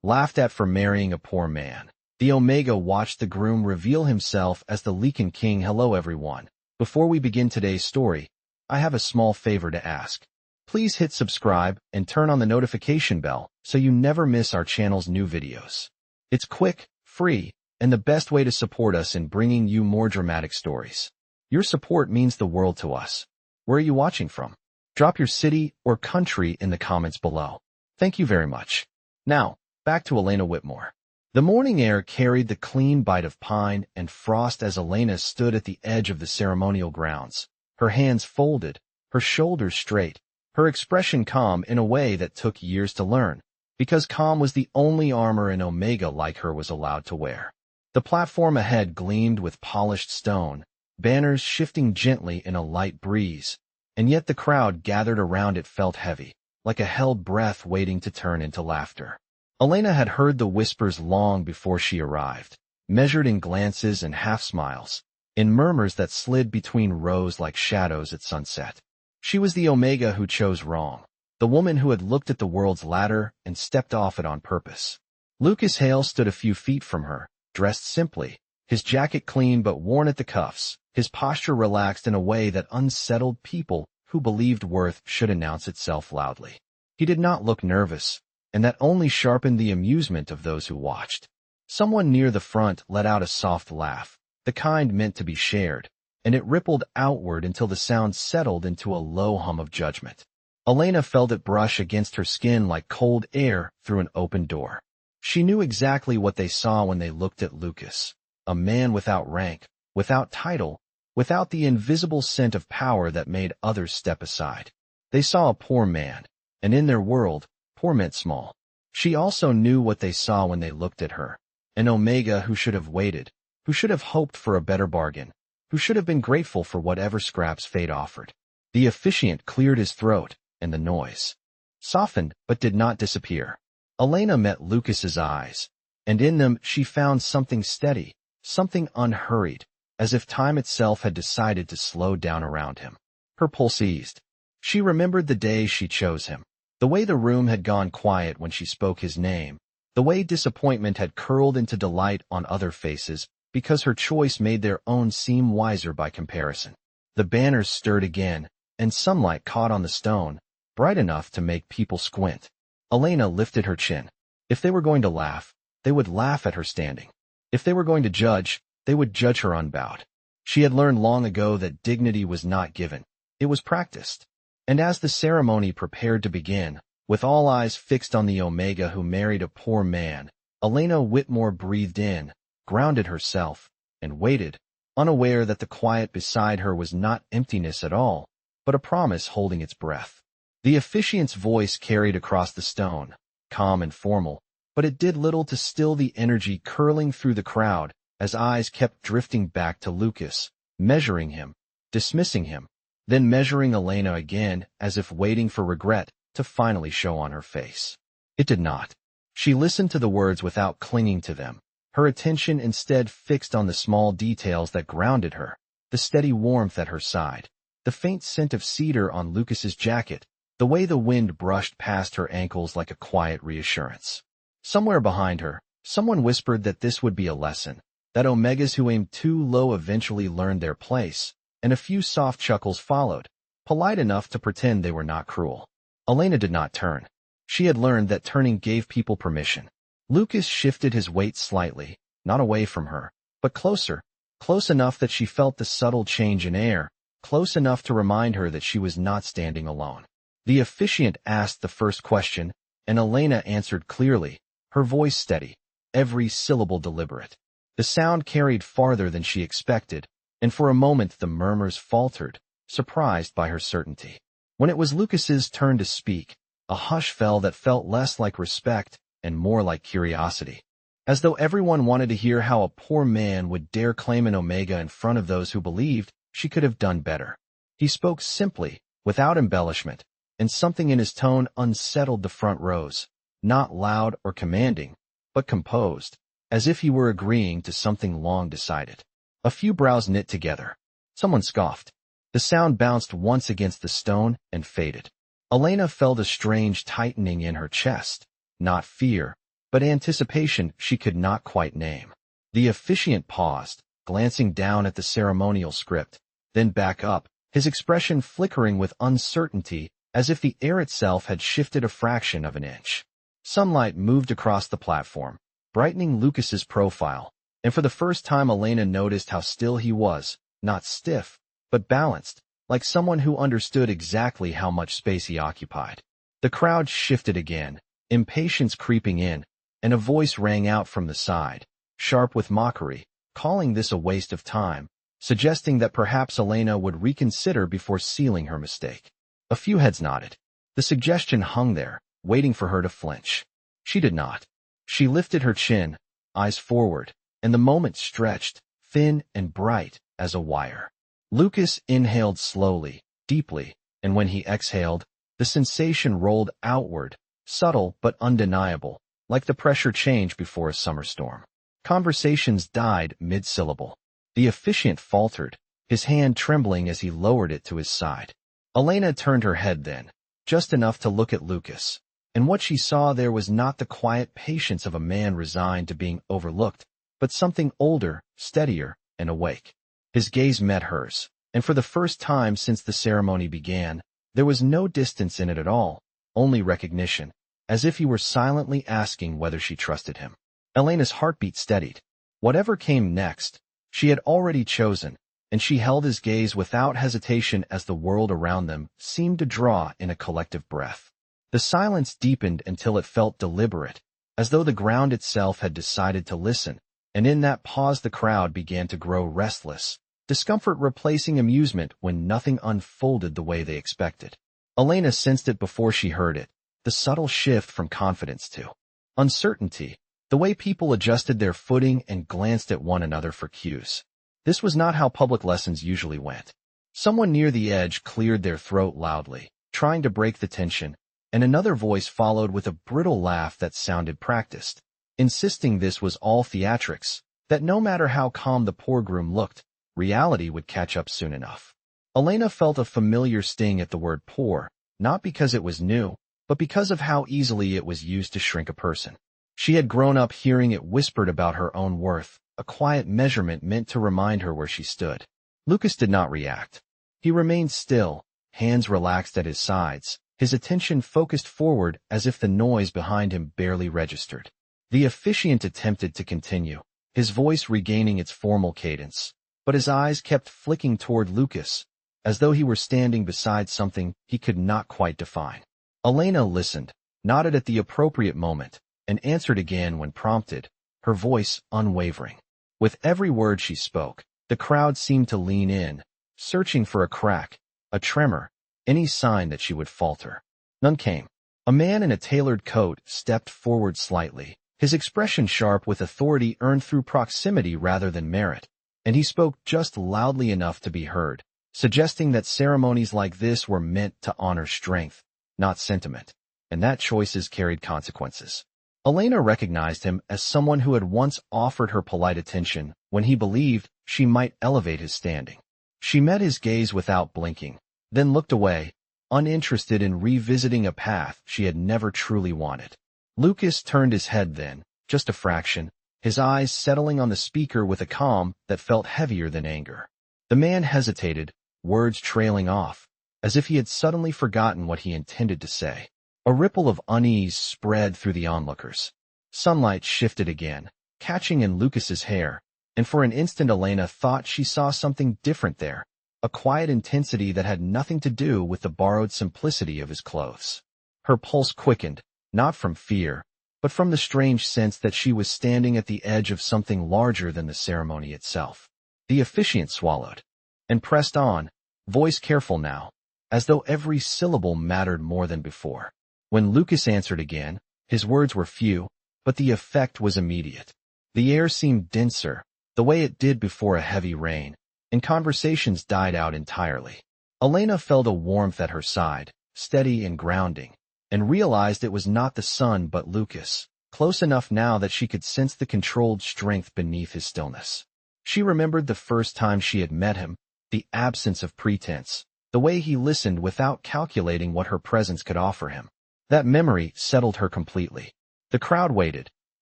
laughed at for marrying a poor man. The Omega watched the groom reveal himself as the Lycan King. Hello everyone. Before we begin today's story, I have a small favor to ask. Please hit subscribe and turn on the notification bell so you never miss our channel's new videos. It's quick, free, and the best way to support us in bringing you more dramatic stories. Your support means the world to us. Where are you watching from? Drop your city or country in the comments below. Thank you very much. Now, back to Elena Whitmore. The morning air carried the clean bite of pine and frost as Elena stood at the edge of the ceremonial grounds, her hands folded, her shoulders straight, her expression calm in a way that took years to learn, because calm was the only armor an Omega like her was allowed to wear. The platform ahead gleamed with polished stone, banners shifting gently in a light breeze, and yet the crowd gathered around it felt heavy, like a held breath waiting to turn into laughter. Elena had heard the whispers long before she arrived, measured in glances and half-smiles, in murmurs that slid between rows like shadows at sunset. She was the Omega who chose wrong, the woman who had looked at the world's ladder and stepped off it on purpose. Lucas Hale stood a few feet from her, dressed simply, his jacket clean but worn at the cuffs, his posture relaxed in a way that unsettled people who believed worth should announce itself loudly. He did not look nervous, and that only sharpened the amusement of those who watched. Someone near the front let out a soft laugh, the kind meant to be shared, and it rippled outward until the sound settled into a low hum of judgment. Elena felt it brush against her skin like cold air through an open door. She knew exactly what they saw when they looked at Lucas, a man without rank, without title, without the invisible scent of power that made others step aside. They saw a poor man, and in their world, poor meant small. She also knew what they saw when they looked at her, an Omega who should have waited, who should have hoped for a better bargain, who should have been grateful for whatever scraps fate offered. The officiant cleared his throat, and the noise softened but did not disappear. Elena met Lucas's eyes, and in them she found something steady, something unhurried, as if time itself had decided to slow down around him. Her pulse eased. She remembered the day she chose him, the way the room had gone quiet when she spoke his name, the way disappointment had curled into delight on other faces because her choice made their own seem wiser by comparison. The banners stirred again, and sunlight caught on the stone, bright enough to make people squint. Elena lifted her chin. If they were going to laugh, they would laugh at her standing. If they were going to judge, they would judge her unbowed. She had learned long ago that dignity was not given, it was practiced. And as the ceremony prepared to begin, with all eyes fixed on the Omega who married a poor man, Elena Whitmore breathed in, grounded herself, and waited, unaware that the quiet beside her was not emptiness at all, but a promise holding its breath. The officiant's voice carried across the stone, calm and formal, but it did little to still the energy curling through the crowd as eyes kept drifting back to Lucas, measuring him, dismissing him, then measuring Elena again as if waiting for regret to finally show on her face. It did not. She listened to the words without clinging to them, her attention instead fixed on the small details that grounded her, the steady warmth at her side, the faint scent of cedar on Lucas's jacket, the way the wind brushed past her ankles like a quiet reassurance. Somewhere behind her, someone whispered that this would be a lesson, that Omegas who aimed too low eventually learned their place, and a few soft chuckles followed, polite enough to pretend they were not cruel. Elena did not turn. She had learned that turning gave people permission. Lucas shifted his weight slightly, not away from her, but closer, close enough that she felt the subtle change in air, close enough to remind her that she was not standing alone. The officiant asked the first question, and Elena answered clearly, her voice steady, every syllable deliberate. The sound carried farther than she expected, and for a moment the murmurs faltered, surprised by her certainty. When it was Lucas's turn to speak, a hush fell that felt less like respect and more like curiosity, as though everyone wanted to hear how a poor man would dare claim an Omega in front of those who believed she could have done better. He spoke simply, without embellishment, and something in his tone unsettled the front rows, not loud or commanding, but composed, as if he were agreeing to something long decided. A few brows knit together. Someone scoffed. The sound bounced once against the stone and faded. Elena felt a strange tightening in her chest, not fear, but anticipation she could not quite name. The officiant paused, glancing down at the ceremonial script, then back up, his expression flickering with uncertainty as if the air itself had shifted a fraction of an inch. Sunlight moved across the platform, brightening Lucas's profile, and for the first time Elena noticed how still he was, not stiff, but balanced, like someone who understood exactly how much space he occupied. The crowd shifted again, impatience creeping in, and a voice rang out from the side, sharp with mockery, calling this a waste of time, suggesting that perhaps Elena would reconsider before sealing her mistake. A few heads nodded. The suggestion hung there, waiting for her to flinch. She did not. She lifted her chin, eyes forward, and the moment stretched, thin and bright as a wire. Lucas inhaled slowly, deeply, and when he exhaled, the sensation rolled outward, subtle but undeniable, like the pressure change before a summer storm. Conversations died mid-syllable. The officiant faltered, his hand trembling as he lowered it to his side. Elena turned her head then, just enough to look at Lucas, and what she saw there was not the quiet patience of a man resigned to being overlooked, but something older, steadier, and awake. His gaze met hers, and for the first time since the ceremony began, there was no distance in it at all, only recognition, as if he were silently asking whether she trusted him. Elena's heartbeat steadied. Whatever came next, she had already chosen, and she held his gaze without hesitation as the world around them seemed to draw in a collective breath. The silence deepened until it felt deliberate, as though the ground itself had decided to listen, and in that pause the crowd began to grow restless, discomfort replacing amusement when nothing unfolded the way they expected. Elena sensed it before she heard it, the subtle shift from confidence to uncertainty, the way people adjusted their footing and glanced at one another for cues. This was not how public lessons usually went. Someone near the edge cleared their throat loudly, trying to break the tension, and another voice followed with a brittle laugh that sounded practiced, insisting this was all theatrics, that no matter how calm the poor groom looked, reality would catch up soon enough. Elena felt a familiar sting at the word poor, not because it was new, but because of how easily it was used to shrink a person. She had grown up hearing it whispered about her own worth, a quiet measurement meant to remind her where she stood. Lucas did not react. He remained still, hands relaxed at his sides, his attention focused forward as if the noise behind him barely registered. The officiant attempted to continue, his voice regaining its formal cadence, but his eyes kept flicking toward Lucas, as though he were standing beside something he could not quite define. Elena listened, nodded at the appropriate moment, and answered again when prompted, her voice unwavering. With every word she spoke, the crowd seemed to lean in, searching for a crack, a tremor, any sign that she would falter. None came. A man in a tailored coat stepped forward slightly, his expression sharp with authority earned through proximity rather than merit, and he spoke just loudly enough to be heard, suggesting that ceremonies like this were meant to honor strength, not sentiment, and that choices carried consequences. Elena recognized him as someone who had once offered her polite attention when he believed she might elevate his standing. She met his gaze without blinking, then looked away, uninterested in revisiting a path she had never truly wanted. Lucas turned his head then, just a fraction, his eyes settling on the speaker with a calm that felt heavier than anger. The man hesitated, words trailing off, as if he had suddenly forgotten what he intended to say. A ripple of unease spread through the onlookers. Sunlight shifted again, catching in Lucas's hair, and for an instant Elena thought she saw something different there, a quiet intensity that had nothing to do with the borrowed simplicity of his clothes. Her pulse quickened, not from fear, but from the strange sense that she was standing at the edge of something larger than the ceremony itself. The officiant swallowed, and pressed on, voice careful now, as though every syllable mattered more than before. When Lucas answered again, his words were few, but the effect was immediate. The air seemed denser, the way it did before a heavy rain, and conversations died out entirely. Elena felt a warmth at her side, steady and grounding, and realized it was not the sun but Lucas, close enough now that she could sense the controlled strength beneath his stillness. She remembered the first time she had met him, the absence of pretense, the way he listened without calculating what her presence could offer him. That memory settled her completely. The crowd waited,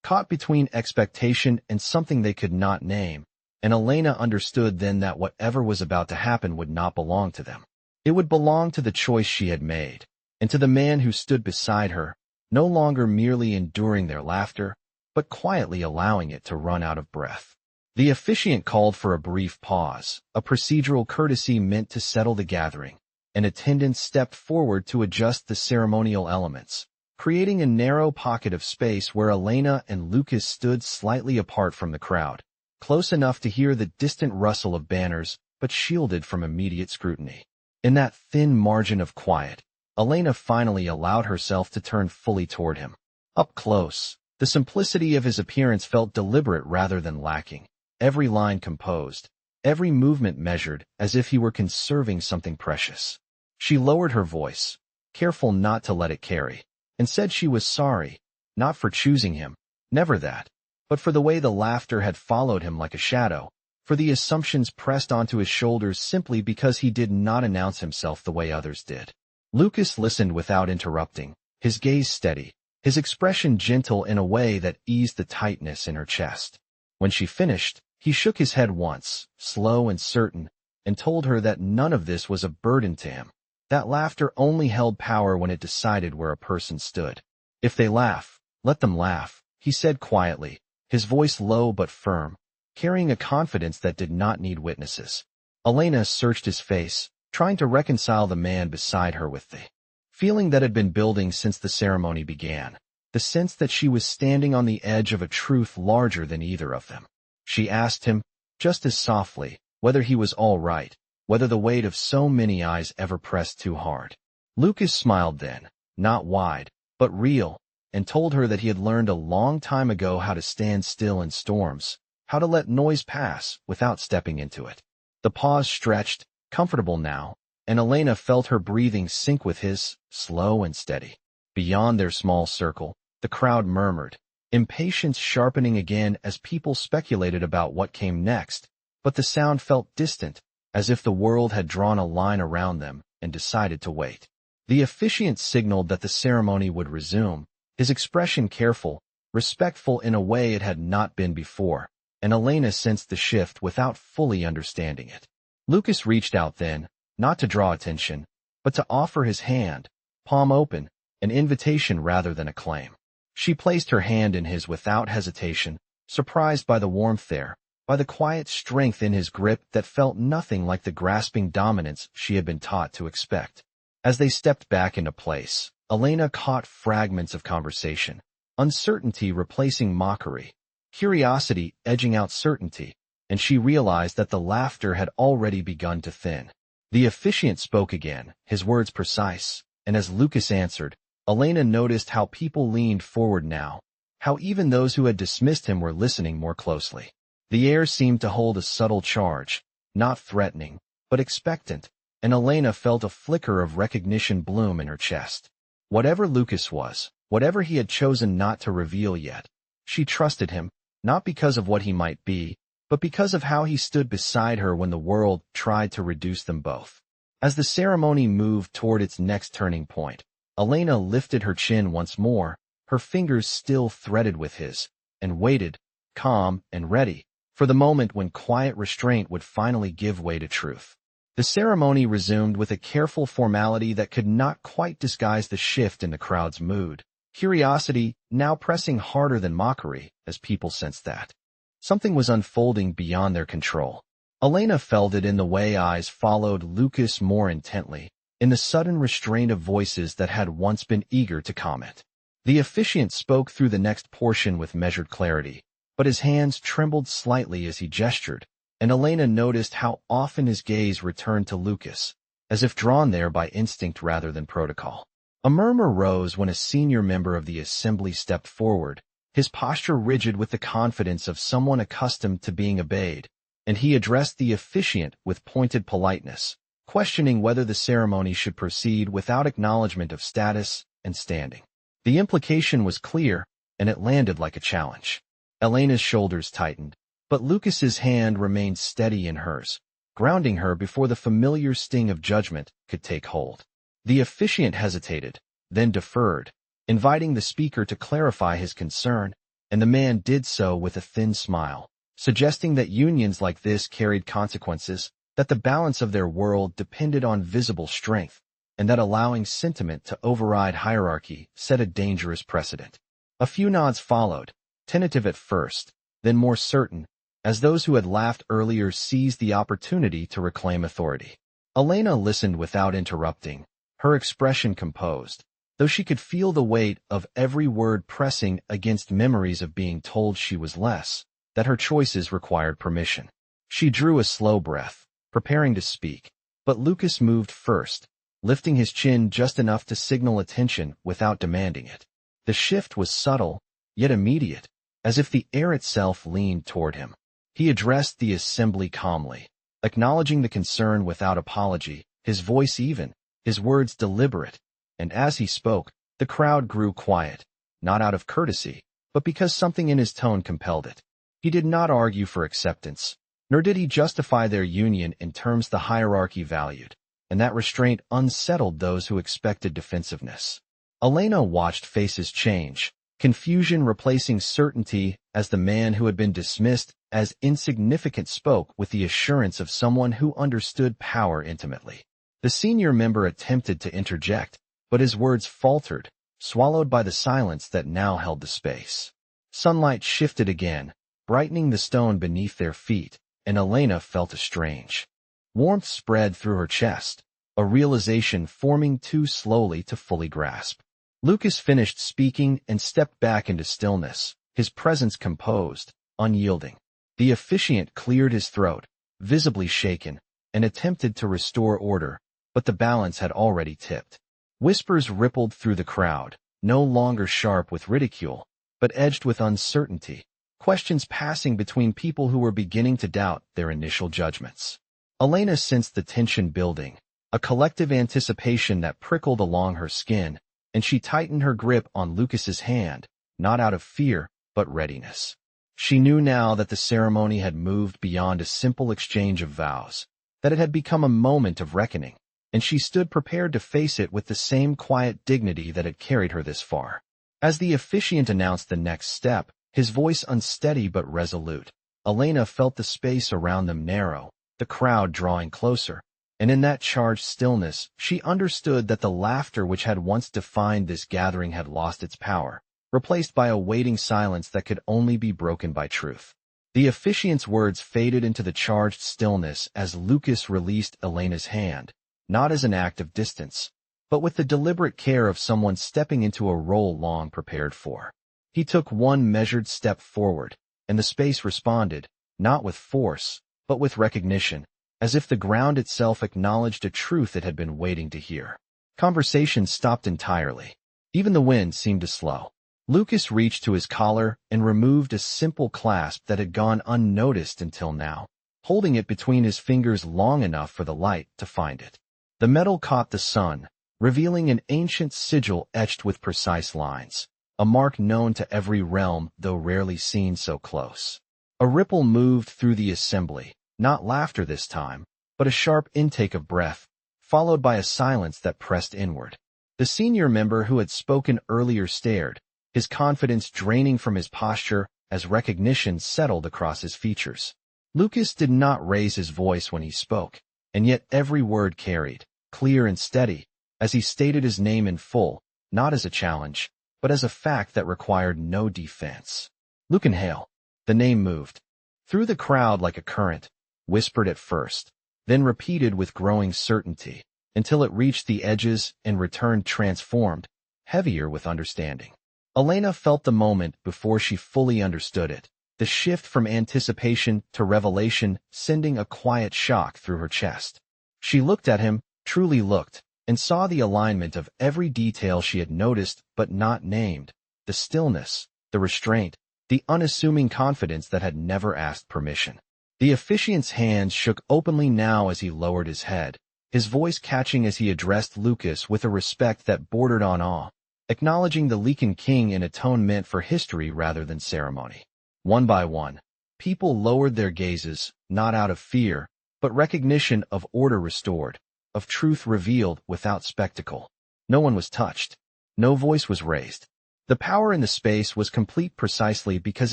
caught between expectation and something they could not name, and Elena understood then that whatever was about to happen would not belong to them. It would belong to the choice she had made, and to the man who stood beside her, no longer merely enduring their laughter, but quietly allowing it to run out of breath. The officiant called for a brief pause, a procedural courtesy meant to settle the gathering, and attendants stepped forward to adjust the ceremonial elements, creating a narrow pocket of space where Elena and Lucas stood slightly apart from the crowd, close enough to hear the distant rustle of banners, but shielded from immediate scrutiny. In that thin margin of quiet, Elena finally allowed herself to turn fully toward him. Up close, the simplicity of his appearance felt deliberate rather than lacking, every line composed, every movement measured as if he were conserving something precious. She lowered her voice, careful not to let it carry, and said she was sorry, not for choosing him, never that, but for the way the laughter had followed him like a shadow, for the assumptions pressed onto his shoulders simply because he did not announce himself the way others did. Lucas listened without interrupting, his gaze steady, his expression gentle in a way that eased the tightness in her chest. When she finished, he shook his head once, slow and certain, and told her that none of this was a burden to him. That laughter only held power when it decided where a person stood. If they laugh, let them laugh, he said quietly, his voice low but firm, carrying a confidence that did not need witnesses. Elena searched his face, trying to reconcile the man beside her with the feeling that had been building since the ceremony began, the sense that she was standing on the edge of a truth larger than either of them. She asked him, just as softly, whether he was all right, whether the weight of so many eyes ever pressed too hard. Lucas smiled then, not wide, but real, and told her that he had learned a long time ago how to stand still in storms, how to let noise pass without stepping into it. The pause stretched, comfortable now, and Elena felt her breathing sync with his, slow and steady. Beyond their small circle, the crowd murmured, impatience sharpening again as people speculated about what came next, but the sound felt distant, as if the world had drawn a line around them and decided to wait. The officiant signaled that the ceremony would resume, his expression careful, respectful in a way it had not been before, and Elena sensed the shift without fully understanding it. Lucas reached out then, not to draw attention, but to offer his hand, palm open, an invitation rather than a claim. She placed her hand in his without hesitation, surprised by the warmth there, by the quiet strength in his grip that felt nothing like the grasping dominance she had been taught to expect. As they stepped back into place, Elena caught fragments of conversation, uncertainty replacing mockery, curiosity edging out certainty, and she realized that the laughter had already begun to thin. The officiant spoke again, his words precise, and as Lucas answered, Elena noticed how people leaned forward now, how even those who had dismissed him were listening more closely. The air seemed to hold a subtle charge, not threatening, but expectant, and Elena felt a flicker of recognition bloom in her chest. Whatever Lucas was, whatever he had chosen not to reveal yet, she trusted him, not because of what he might be, but because of how he stood beside her when the world tried to reduce them both. As the ceremony moved toward its next turning point, Elena lifted her chin once more, her fingers still threaded with his, and waited, calm and ready, for the moment when quiet restraint would finally give way to truth. The ceremony resumed with a careful formality that could not quite disguise the shift in the crowd's mood, curiosity now pressing harder than mockery as people sensed that something was unfolding beyond their control. Elena felt it in the way eyes followed Lucas more intently, in the sudden restraint of voices that had once been eager to comment. The officiant spoke through the next portion with measured clarity, but his hands trembled slightly as he gestured, and Elena noticed how often his gaze returned to Lucas, as if drawn there by instinct rather than protocol. A murmur rose when a senior member of the assembly stepped forward, his posture rigid with the confidence of someone accustomed to being obeyed, and he addressed the officiant with pointed politeness, questioning whether the ceremony should proceed without acknowledgement of status and standing. The implication was clear, and it landed like a challenge. Elena's shoulders tightened, but Lucas's hand remained steady in hers, grounding her before the familiar sting of judgment could take hold. The officiant hesitated, then deferred, inviting the speaker to clarify his concern, and the man did so with a thin smile, suggesting that unions like this carried consequences, that the balance of their world depended on visible strength, and that allowing sentiment to override hierarchy set a dangerous precedent. A few nods followed, tentative at first, then more certain, as those who had laughed earlier seized the opportunity to reclaim authority. Elena listened without interrupting, her expression composed, though she could feel the weight of every word pressing against memories of being told she was less, that her choices required permission. She drew a slow breath, preparing to speak, but Lucas moved first, lifting his chin just enough to signal attention without demanding it. The shift was subtle, yet immediate, as if the air itself leaned toward him. He addressed the assembly calmly, acknowledging the concern without apology, his voice even, his words deliberate, and as he spoke, the crowd grew quiet, not out of courtesy, but because something in his tone compelled it. He did not argue for acceptance, nor did he justify their union in terms the hierarchy valued, and that restraint unsettled those who expected defensiveness. Elena watched faces change, confusion replacing certainty as the man who had been dismissed as insignificant spoke with the assurance of someone who understood power intimately. The senior member attempted to interject, but his words faltered, swallowed by the silence that now held the space. Sunlight shifted again, brightening the stone beneath their feet, and Elena felt a strange warmth spread through her chest, a realization forming too slowly to fully grasp. Lucas finished speaking and stepped back into stillness, his presence composed, unyielding. The officiant cleared his throat, visibly shaken, and attempted to restore order, but the balance had already tipped. Whispers rippled through the crowd, no longer sharp with ridicule, but edged with uncertainty, questions passing between people who were beginning to doubt their initial judgments. Elena sensed the tension building, a collective anticipation that prickled along her skin, and she tightened her grip on Lucas's hand, not out of fear, but readiness. She knew now that the ceremony had moved beyond a simple exchange of vows, that it had become a moment of reckoning, and she stood prepared to face it with the same quiet dignity that had carried her this far. As the officiant announced the next step, his voice unsteady but resolute, Elena felt the space around them narrow, the crowd drawing closer, and in that charged stillness, she understood that the laughter which had once defined this gathering had lost its power, replaced by a waiting silence that could only be broken by truth. The officiant's words faded into the charged stillness as Lucas released Elena's hand, not as an act of distance, but with the deliberate care of someone stepping into a role long prepared for. He took one measured step forward, and the space responded, not with force, but with recognition, as if the ground itself acknowledged a truth it had been waiting to hear. Conversation stopped entirely. Even the wind seemed to slow. Lucas reached to his collar and removed a simple clasp that had gone unnoticed until now, holding it between his fingers long enough for the light to find it. The metal caught the sun, revealing an ancient sigil etched with precise lines, a mark known to every realm though rarely seen so close. A ripple moved through the assembly, not laughter this time, but a sharp intake of breath, followed by a silence that pressed inward. The senior member who had spoken earlier stared, his confidence draining from his posture as recognition settled across his features. Lucas did not raise his voice when he spoke, and yet every word carried, clear and steady, as he stated his name in full, not as a challenge, but as a fact that required no defense. Lycan King. The name moved through the crowd like a current, whispered at first, then repeated with growing certainty, until it reached the edges and returned transformed, heavier with understanding. Elena felt the moment before she fully understood it, the shift from anticipation to revelation sending a quiet shock through her chest. She looked at him, truly looked, and saw the alignment of every detail she had noticed but not named, the stillness, the restraint, the unassuming confidence that had never asked permission. The officiant's hands shook openly now as he lowered his head, his voice catching as he addressed Lucas with a respect that bordered on awe, acknowledging the Lycan King in a tone meant for history rather than ceremony. One by one, people lowered their gazes, not out of fear, but recognition of order restored, of truth revealed without spectacle. No one was touched. No voice was raised. The power in the space was complete precisely because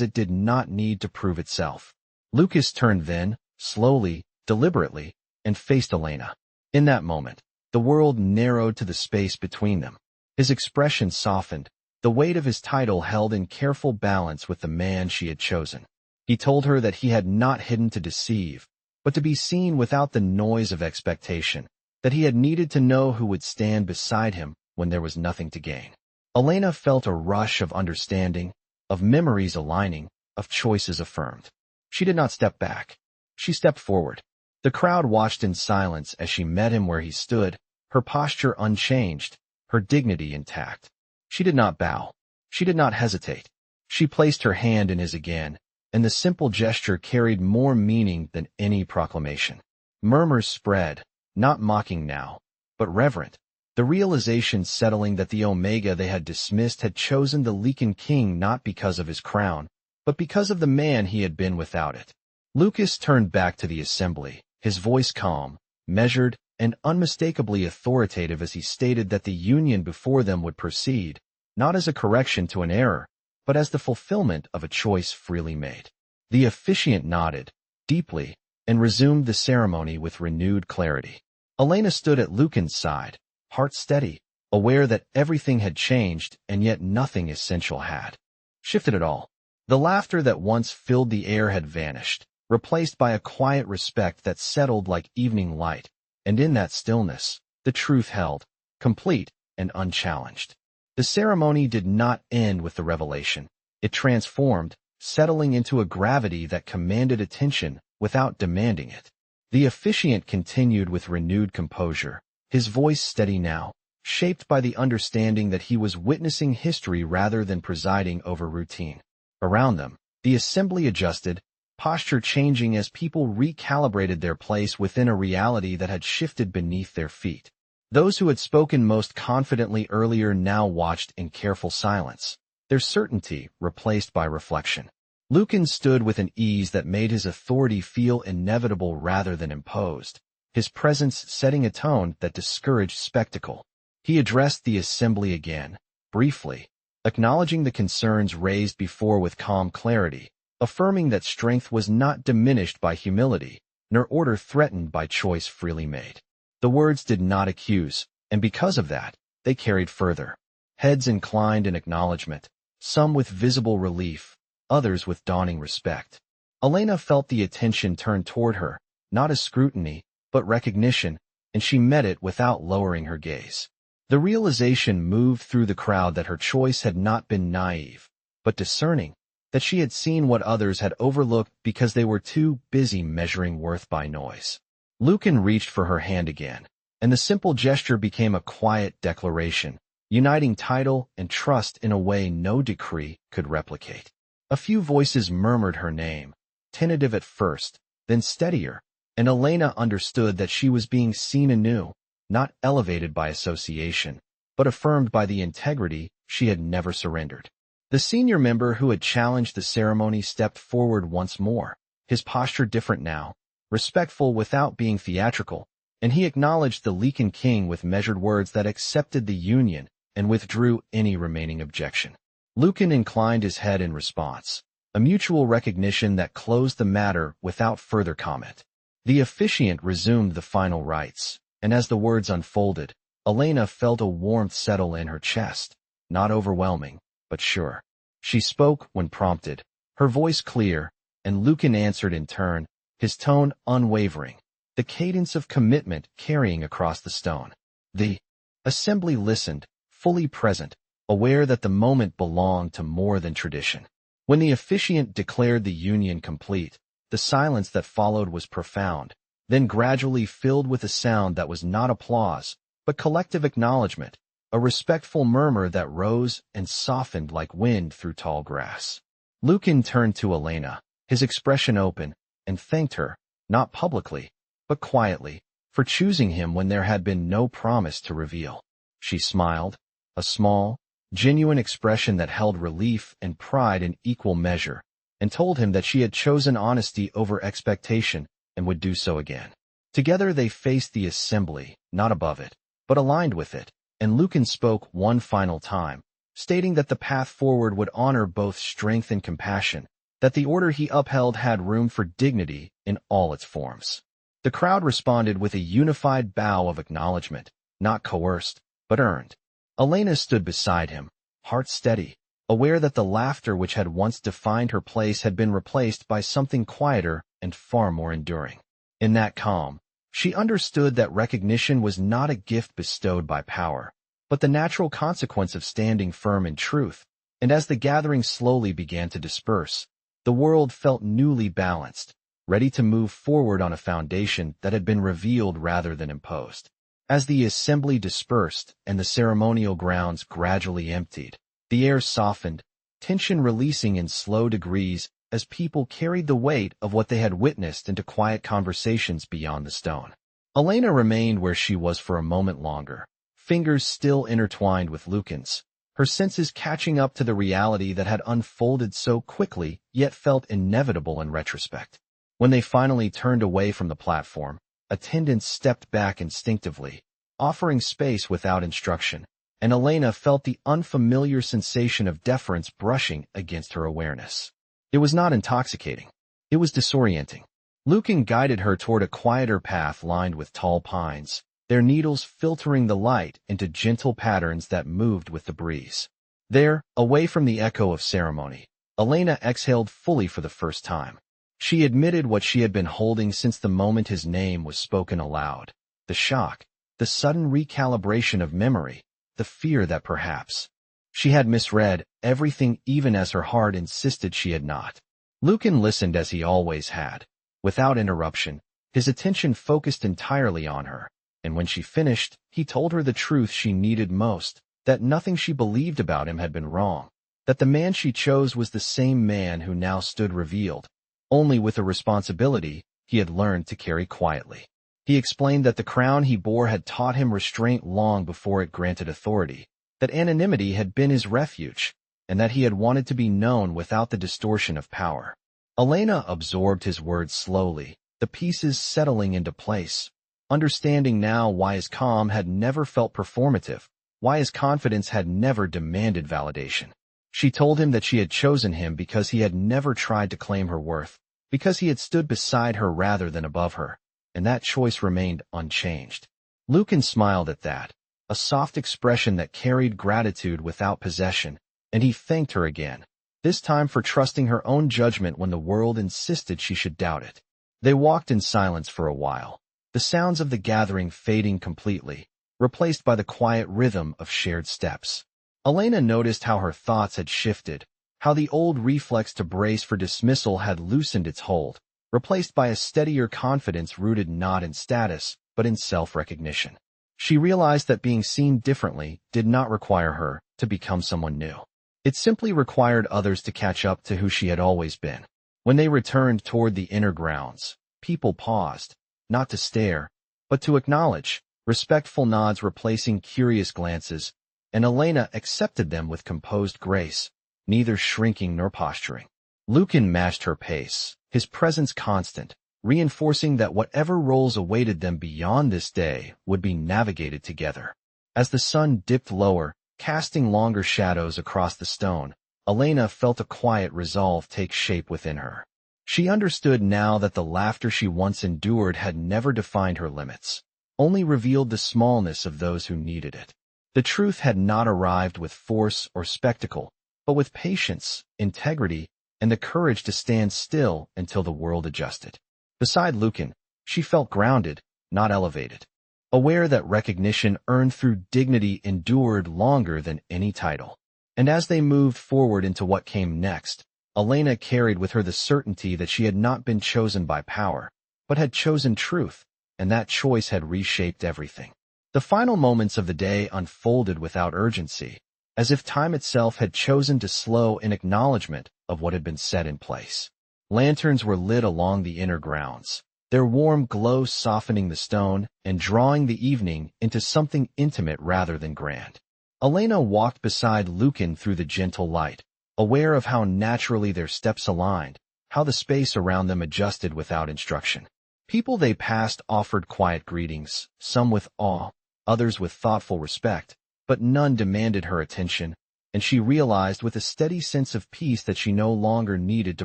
it did not need to prove itself. Lucas turned then, slowly, deliberately, and faced Elena. In that moment, the world narrowed to the space between them. His expression softened, the weight of his title held in careful balance with the man she had chosen. He told her that he had not hidden to deceive, but to be seen without the noise of expectation, that he had needed to know who would stand beside him when there was nothing to gain. Elena felt a rush of understanding, of memories aligning, of choices affirmed. She did not step back. She stepped forward. The crowd watched in silence as she met him where he stood, her posture unchanged, her dignity intact. She did not bow. She did not hesitate. She placed her hand in his again, and the simple gesture carried more meaning than any proclamation. Murmurs spread, not mocking now, but reverent. The realization settling that the Omega they had dismissed had chosen the Lycan King not because of his crown, but because of the man he had been without it. Lucas turned back to the assembly, his voice calm, measured, and unmistakably authoritative as he stated that the union before them would proceed, not as a correction to an error, but as the fulfillment of a choice freely made. The officiant nodded, deeply, and resumed the ceremony with renewed clarity. Elena stood at Lucan's side, heart steady, aware that everything had changed and yet nothing essential had shifted at all. The laughter that once filled the air had vanished, replaced by a quiet respect that settled like evening light, and in that stillness, the truth held, complete and unchallenged. The ceremony did not end with the revelation. It transformed, settling into a gravity that commanded attention without demanding it. The officiant continued with renewed composure, his voice steady now, shaped by the understanding that he was witnessing history rather than presiding over routine. Around them, the assembly adjusted, posture changing as people recalibrated their place within a reality that had shifted beneath their feet. Those who had spoken most confidently earlier now watched in careful silence, their certainty replaced by reflection. Lucan stood with an ease that made his authority feel inevitable rather than imposed, his presence setting a tone that discouraged spectacle. He addressed the assembly again, briefly, acknowledging the concerns raised before with calm clarity, affirming that strength was not diminished by humility, nor order threatened by choice freely made. The words did not accuse, and because of that, they carried further. Heads inclined in acknowledgement, some with visible relief, others with dawning respect. Elena felt the attention turn toward her, not as scrutiny, but recognition, and she met it without lowering her gaze. The realization moved through the crowd that her choice had not been naive, but discerning, that she had seen what others had overlooked because they were too busy measuring worth by noise. Lucan reached for her hand again, and the simple gesture became a quiet declaration, uniting title and trust in a way no decree could replicate. A few voices murmured her name, tentative at first, then steadier, and Elena understood that she was being seen anew, not elevated by association, but affirmed by the integrity she had never surrendered. The senior member who had challenged the ceremony stepped forward once more, his posture different now, respectful without being theatrical, and he acknowledged the Lycan King with measured words that accepted the union and withdrew any remaining objection. Lucan inclined his head in response, a mutual recognition that closed the matter without further comment. The officiant resumed the final rites, and as the words unfolded, Elena felt a warmth settle in her chest, not overwhelming, but sure. She spoke when prompted, her voice clear, and Lucan answered in turn, his tone unwavering, the cadence of commitment carrying across the stone. The assembly listened, fully present, aware that the moment belonged to more than tradition. When the officiant declared the union complete, the silence that followed was profound, then gradually filled with a sound that was not applause, but collective acknowledgement, a respectful murmur that rose and softened like wind through tall grass. Lucan turned to Elena, his expression open, and thanked her, not publicly, but quietly, for choosing him when there had been no promise to reveal. She smiled, a small, genuine expression that held relief and pride in equal measure, and told him that she had chosen honesty over expectation and would do so again. Together they faced the assembly, not above it, but aligned with it, and Lucan spoke one final time, stating that the path forward would honor both strength and compassion, that the order he upheld had room for dignity in all its forms. The crowd responded with a unified bow of acknowledgement, not coerced, but earned. Elena stood beside him, heart steady, aware that the laughter which had once defined her place had been replaced by something quieter and far more enduring. In that calm, she understood that recognition was not a gift bestowed by power, but the natural consequence of standing firm in truth, and as the gathering slowly began to disperse, the world felt newly balanced, ready to move forward on a foundation that had been revealed rather than imposed. As the assembly dispersed and the ceremonial grounds gradually emptied, the air softened, tension releasing in slow degrees as people carried the weight of what they had witnessed into quiet conversations beyond the stone. Elena remained where she was for a moment longer, fingers still intertwined with Lycan's, her senses catching up to the reality that had unfolded so quickly yet felt inevitable in retrospect. When they finally turned away from the platform, attendants stepped back instinctively, offering space without instruction, and Elena felt the unfamiliar sensation of deference brushing against her awareness. It was not intoxicating. It was disorienting. Lycan guided her toward a quieter path lined with tall pines, their needles filtering the light into gentle patterns that moved with the breeze. There, away from the echo of ceremony, Elena exhaled fully for the first time. She admitted what she had been holding since the moment his name was spoken aloud. The shock, the sudden recalibration of memory, the fear that perhaps she had misread everything even as her heart insisted she had not. Lycan listened as he always had, without interruption, his attention focused entirely on her, and when she finished, he told her the truth she needed most, that nothing she believed about him had been wrong, that the man she chose was the same man who now stood revealed, only with a responsibility he had learned to carry quietly. He explained that the crown he bore had taught him restraint long before it granted authority, that anonymity had been his refuge, and that he had wanted to be known without the distortion of power. Elena absorbed his words slowly, the pieces settling into place, understanding now why his calm had never felt performative, why his confidence had never demanded validation. She told him that she had chosen him because he had never tried to claim her worth, because he had stood beside her rather than above her, and that choice remained unchanged. Lycan smiled at that, a soft expression that carried gratitude without possession, and he thanked her again, this time for trusting her own judgment when the world insisted she should doubt it. They walked in silence for a while, the sounds of the gathering fading completely, replaced by the quiet rhythm of shared steps. Elena noticed how her thoughts had shifted, how the old reflex to brace for dismissal had loosened its hold, replaced by a steadier confidence rooted not in status, but in self-recognition. She realized that being seen differently did not require her to become someone new. It simply required others to catch up to who she had always been. When they returned toward the inner grounds, people paused, not to stare, but to acknowledge, respectful nods replacing curious glances, and Elena accepted them with composed grace, neither shrinking nor posturing. Lycan matched her pace, his presence constant, reinforcing that whatever roles awaited them beyond this day would be navigated together. As the sun dipped lower, casting longer shadows across the stone, Elena felt a quiet resolve take shape within her. She understood now that the laughter she once endured had never defined her limits, only revealed the smallness of those who needed it. The truth had not arrived with force or spectacle, but with patience, integrity, and the courage to stand still until the world adjusted. Beside Lycan, she felt grounded, not elevated, aware that recognition earned through dignity endured longer than any title. And as they moved forward into what came next, Elena carried with her the certainty that she had not been chosen by power, but had chosen truth, and that choice had reshaped everything. The final moments of the day unfolded without urgency, as if time itself had chosen to slow in acknowledgement of what had been set in place. Lanterns were lit along the inner grounds, their warm glow softening the stone and drawing the evening into something intimate rather than grand. Elena walked beside Lycan through the gentle light, aware of how naturally their steps aligned, how the space around them adjusted without instruction. People they passed offered quiet greetings, some with awe, others with thoughtful respect, but none demanded her attention, and she realized with a steady sense of peace that she no longer needed to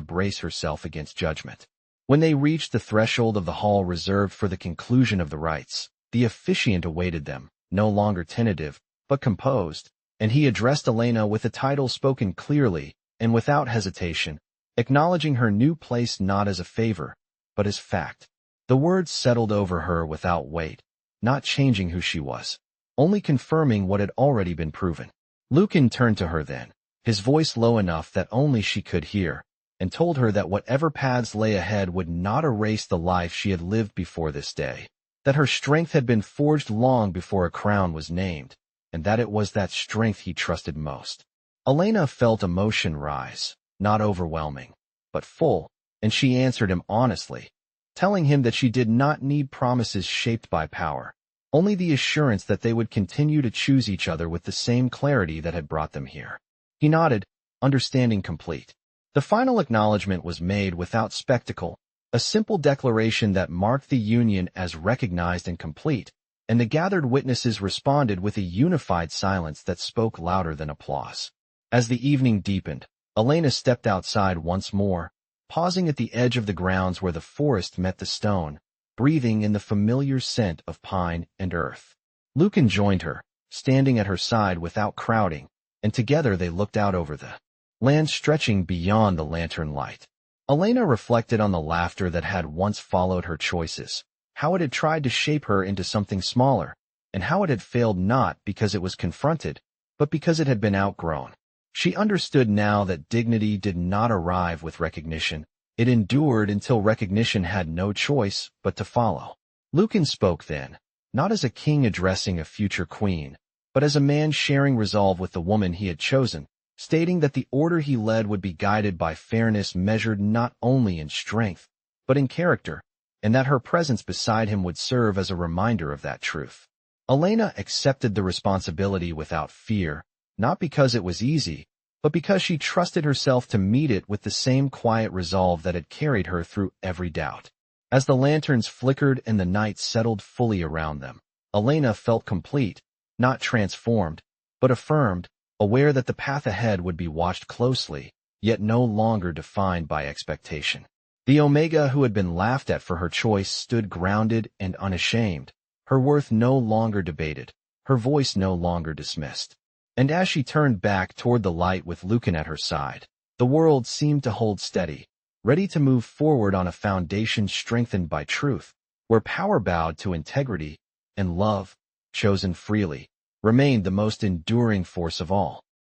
brace herself against judgment. When they reached the threshold of the hall reserved for the conclusion of the rites, the officiant awaited them, no longer tentative, but composed, and he addressed Elena with a title spoken clearly and without hesitation, acknowledging her new place not as a favor, but as fact. The words settled over her without weight, not changing who she was, only confirming what had already been proven. Lycan turned to her then, his voice low enough that only she could hear, and told her that whatever paths lay ahead would not erase the life she had lived before this day, that her strength had been forged long before a crown was named, and that it was that strength he trusted most. Elena felt emotion rise, not overwhelming, but full, and she answered him honestly, telling him that she did not need promises shaped by power, only the assurance that they would continue to choose each other with the same clarity that had brought them here. He nodded, understanding complete. The final acknowledgement was made without spectacle, a simple declaration that marked the union as recognized and complete, and the gathered witnesses responded with a unified silence that spoke louder than applause. As the evening deepened, Elena stepped outside once more, pausing at the edge of the grounds where the forest met the stone, breathing in the familiar scent of pine and earth. Lycan joined her, standing at her side without crowding, and together they looked out over the land stretching beyond the lantern light. Elena reflected on the laughter that had once followed her choices, how it had tried to shape her into something smaller, and how it had failed not because it was confronted, but because it had been outgrown. She understood now that dignity did not arrive with recognition. It endured until recognition had no choice but to follow. Lycan spoke then, not as a king addressing a future queen, but as a man sharing resolve with the woman he had chosen, stating that the order he led would be guided by fairness measured not only in strength, but in character, and that her presence beside him would serve as a reminder of that truth. Elena accepted the responsibility without fear, not because it was easy, but because she trusted herself to meet it with the same quiet resolve that had carried her through every doubt. As the lanterns flickered and the night settled fully around them, Elena felt complete, not transformed, but affirmed, aware that the path ahead would be watched closely, yet no longer defined by expectation. The Omega who had been laughed at for her choice stood grounded and unashamed, her worth no longer debated, her voice no longer dismissed. And as she turned back toward the light with Lycan at her side, the world seemed to hold steady, ready to move forward on a foundation strengthened by truth, where power bowed to integrity, and love, chosen freely, remained the most enduring force of all.